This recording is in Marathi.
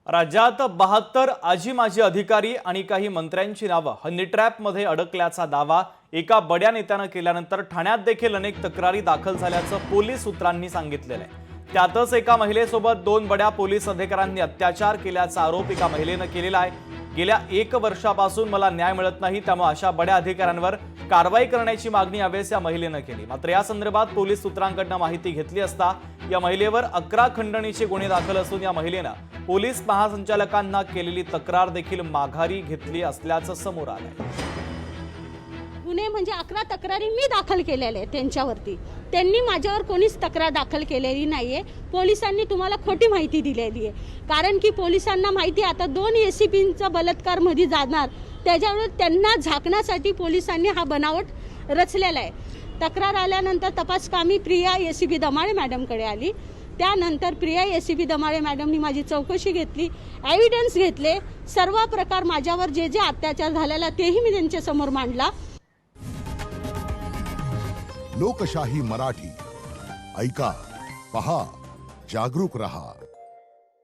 राज्यात 72 आजी माजी अधिकारी आणि काही मंत्र्यांची नावं हनी ट्रॅपमध्ये अडकल्याचा दावा एका बड्या नेत्यानं केल्यानंतर ठाण्यात देखील अनेक तक्रारी दाखल झाल्याचं पोलीस सूत्रांनी सांगितलेलं आहे। त्यातच एका महिलेसोबत 2 बड्या पोलीस अधिकाऱ्यांनी अत्याचार केल्याचा आरोप एका महिलेनं केलेला आहे। गेल्या 1 वर्षापासून मला न्याय मिळत नाही, त्यामुळे अशा बड्या अधिकाऱ्यांवर कारवाई करण्याची मागणी यावेळेस या महिलेनं केली। मात्र या संदर्भात पोलीस सूत्रांकडून माहिती घेतली असता या महिलेवर 11 खंडणीचे गुन्हे दाखल असून या महिलेनं पोलीस महासंचालकांना केलेली तक्रार देखील माघारी घेतली असल्याचं समोर आलंय। गुन्हे म्हणजे 11 तक्रारी मी दाखल केलेल्या आहेत त्यांच्यावरती। त्यांनी माझ्यावर कोणीच तक्रार दाखल केलेली नाहीये। पोलिसांनी तुम्हाला खोटी माहिती दिलेली आहे, कारण की पोलिसांना माहिती आता 2 एसीपींचा बलात्कार मध्ये जाणार, त्याच्यावर त्यांना झाकण्यासाठी पोलिसांनी हा बनावट रचलेला आहे। तक्रार आल्यानंतर तपासकामी प्रिया एसीपी दमाळे मॅडमकडे आली। त्यानंतर प्रिया एसीपी दमाळे मॅडमनी माझी चौकशी घेतली, एव्हिडन्स घेतले, सर्व प्रकार माझ्यावर जे जे अत्याचार झालेला तेही मी त्यांच्या समोर मांडला। लोकशाही मराठी ऐका, पहा, जागरूक रहा।